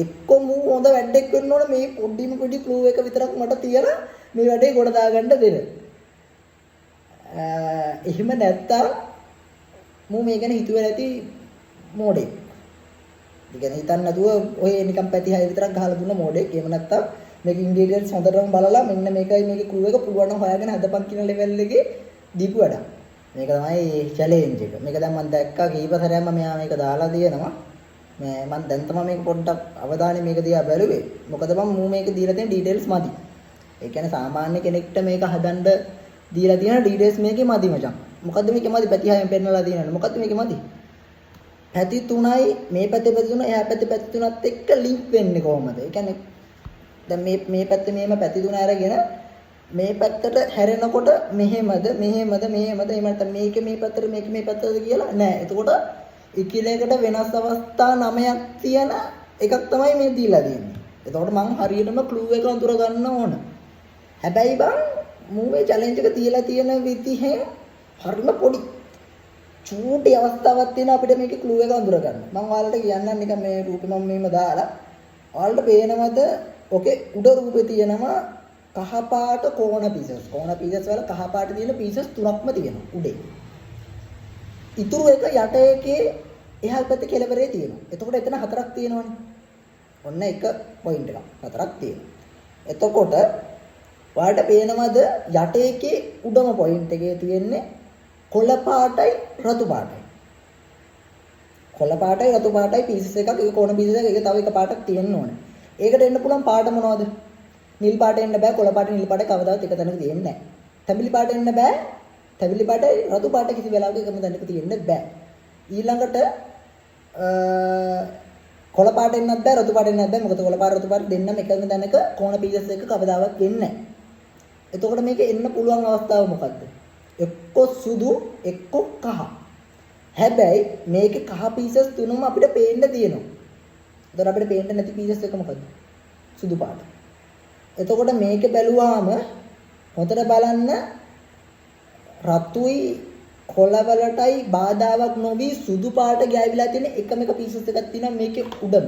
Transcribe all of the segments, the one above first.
එක්ක මූ හොඳ වැඩක් වෙන්න ඕන මේ පොඩිම පොඩි ක්ලූ එක විතරක් මට තියලා මේ වැඩේ ගොඩ දාගන්න දෙන්න. එහෙම නැත්තම් මූ මේ ගැන හිතුවේ නැති මොඩේ. ඒ කියන්නේ හිතන්න නැතුව ඔය නිකන් පැති හය විතරක් ගහලා දුන්න මොඩේ. එහෙම නැත්තම් මේක ඉන්ග්‍රීඩියන්ට්ස් හොඳටම බලලා මෙන්න මේකයි මේකේ ක්ලූ එක පුළුවන් නම් හොයාගෙන හදපන් කියන ලෙවල් එකේ දීපු වැඩක්. මේක තමයි චැලෙන්ජ් එක. මේක දැන් මම දැක්කා කීප සැරයක් මම මේක දාලා දෙනවා. මම දැන් තමයි මේක පොඩ්ඩක් අවධානය මේක දිහා බැලුවේ. මොකද මම මේක දීලා තියෙන ඩීටේල්ස් මදි. ඒ කියන්නේ සාමාන්‍ය කෙනෙක්ට මේක හදන්න දීලා තියෙන ඩීටේල්ස් මේකේ මදි මචං. මොකද්ද මේකේ මදි? පැති හයෙන් පෙන්නලා තියෙනවනේ. මොකද්ද මේකේ මදි? පැති තුනයි මේ පැත්තේ පැති තුන එහා පැත්තේ පැති තුනත් එක්ක ලින්ක් වෙන්නේ කොහොමද? ඒ කියන්නේ දැන් මේ පැත්තේ මේම පැති තුන අරගෙන මේ පැත්තට හැරෙනකොට මෙහෙමද එහෙම නැත්නම් මේක මේ පැත්තට මේක මේ පැත්තට කියලා නෑ. එතකොට ඉකිලයකට වෙනස් අවස්ථා 9ක් තියෙන එකක් තමයි මේ දීලා තියෙන්නේ. එතකොට මම හරියටම ක්ලූ එක අඳුර ගන්න ඕන. හැබැයි බං මූවේ චැලෙන්ජ් එක තියලා තියෙන විදිහෙන් හරිම පොඩි චූටි අවස්ථාවක් තියෙන අපිට මේකේ ක්ලූ එක අඳුර ගන්න. මම ඔයාලට කියන්නම් නිකන් මේ රූපේ මම මෙහෙම දාලා ඔයාලට පේනවද? ඔකේ උඩ රූපේ තියෙනවා කහ පාට කෝණ පීසස්. කෝණ පීසස් වල කහ පාට තියෙන පීසස් තුනක්ම තියෙනවා උඩේ. ඉතුරු එක යට එකේ එහා පැත්තේ කෙළවරේ තියෙනවා. එතකොට එතන හතරක් තියෙනවනේ. ඔන්න එක පොයින්ට් එකක්. හතරක් තියෙනවා. එතකොට ඔයාලට පේනවද යට එකේ උඩම පොයින්ට් එකේ තියෙන්නේ කොළ පාටයි රතු පාටයි. කොළ පාටයි රතු පාටයි පීසස් එකක්. ඒක කෝණ පීසස් එකක්. ඒක තව එක පාටක් තියෙන්න ඕනේ. ඒකට එන්න පුළුවන් පාට මොනවද? නිල් පාට එන්න බෑ. කොළ පාට නිල් පාට කවදාවත් එක තැනක තියෙන්නේ නැහැ. තැඹිලි පාට එන්න බෑ. තැඹිලි පාට රතු පාට කිසි වෙලාවක එකම තැනක තියෙන්න බෑ. ඊළඟට කොළ පාට එන්නත් බෑ. රතු පාට එන්නත් බෑ. මොකද කොළ පාට රතු පාට දෙන්නම එකම තැනක කෝණ පීසස් එක කවදාවත් වෙන්නේ නැහැ. එතකොට මේක එන්න පුළුවන් අවස්ථාව මොකද්ද? එක්ක සුදු එක්ක කහ. හැබැයි මේකේ කහ පීසස් තුනම අපිට පේන්න තියෙනවා. එතකොට අපිට පේන්න නැති පීසස් එක මොකද්ද? සුදු පාට. එතකොට මේක බැලුවාම හොඳට බලන්න රතුයි කොළවලටයි බාධාවක් නොවි සුදු පාට ගෑවිලා තියෙන එකම එක පීසස් එකක් තියෙනවා මේකේ උඩම.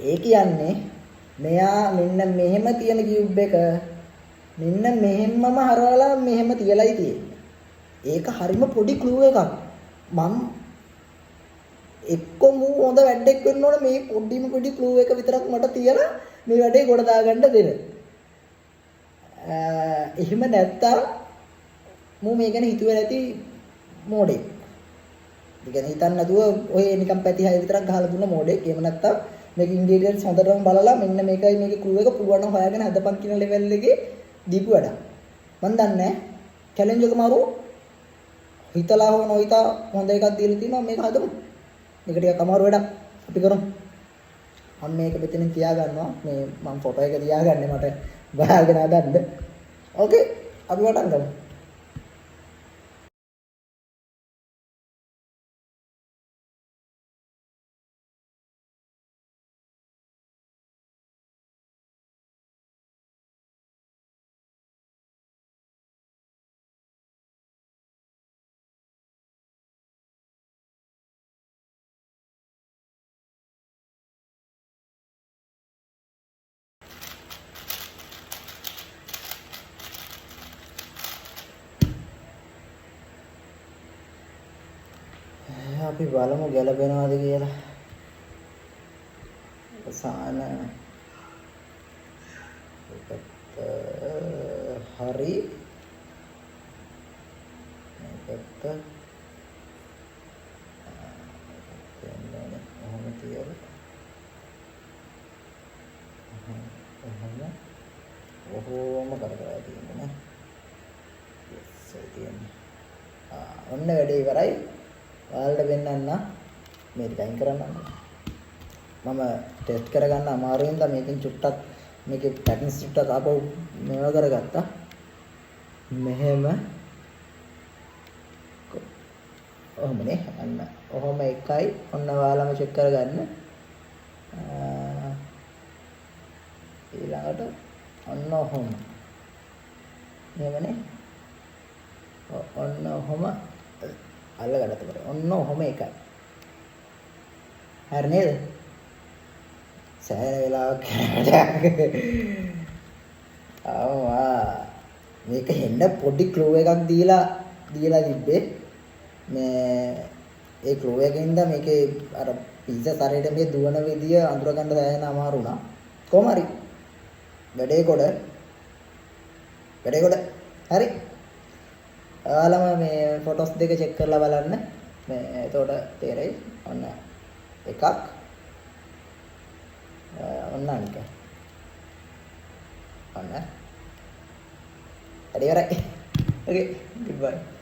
ඒ කියන්නේ මෙයා මෙන්න මෙහෙම තියෙන කියුබ් එක මෙන්න මෙහෙමම හරවලා මෙහෙම තියලායි තියෙන්නේ. ඒක හරිම පොඩි ක්ලූ එකක්. මම එක්ක මූ හොඳ වැඩක් වෙන්න ඕන මේ පොඩිම පොඩි ක්ලූ එක විතරක් මට තියලා මේ වැඩේ ගොඩ දාගන්න දෙන්න. එහෙම නැත්තම් මූ මේ ගැන හිතුවේ නැති මොඩේ. ඒ කියන්නේ හිතන්න නැතුව ඔය නිකන් පැති හය විතරක් ගහලා දුන්න මොඩේ. එහෙම නැත්තම් මේක ඉන්ග්‍රීඩියන්ට්ස් හොඳටම බලලා මෙන්න මේකයි මේකේ ක්ලූ එක පුළුවන් නම් හොයාගෙන හදපන් කියන ලෙවල් එකේ දීපු වැඩක්. මන් දන්නේ චැලෙන්ජ් එක මාරු හිතලා හෝ නොහිතා හොඳ එකක් දීලා තිනවා මේක හදමු. මේක ටිකක් අමාරු වැඩක්. අපි කරමු. මම මේක මෙතනින් තියාගන්නවා. මේ මම ෆොටෝ එක තියාගන්නේ මට බලාගෙන හදන්න. ඕකේ. අපි වටන් ගමු. අපි බලමු ගැලපෙනවද කියලා. අවසාන හරි මේකට ඔහොම තියලා ඔහොම කරලා තියෙනවා නේ. yes ඒ තියෙන්නේ. ඔන්න වැඩේ ඉවරයි. ඔයාලට වෙන්නන්න මේක ටයිම් කරන්න. මම ටෙස්ට් කරගන්න අමාරුවෙන් තමයි මේකෙන් චුට්ටක් මේකේ පැටර්න්ස් චුට්ටක් ආපහු මේවා කරගත්තා. මෙහෙම ඔහොමනේ අන්න ඔහොම එකයි. ඔන්න ඔයාලම චෙක් කරගන්න. ඊළඟට ඔන්න ඔහොම මෙහෙමනේ. ඔන්න ඔහොම අල්ලගන්න. ඔන්න ඔහොම එකයි. හරි නේද? සෑහෙන වෙලාවක් යනකොට මේක හෙන්න පොඩි ක්ලූ එකක් දීලා තිබ්බේ මේ ඒ ක්ලූ එකකින්ද මේකේ අර පීසා සරේට මේ දුවන විදිය අඳුර ගන්න සෑහෙන අමාරු වුණා කොහොම හරි වැඩේ කොට හරි ඔයාලම මේ ෆොටෝස් දෙක චෙක් කරලා බලන්න මේ එතකොට තේරෙයි ඔන්න එකක් ඔන්න අනික ඔන්න හරි ඉවරයි okay goodbye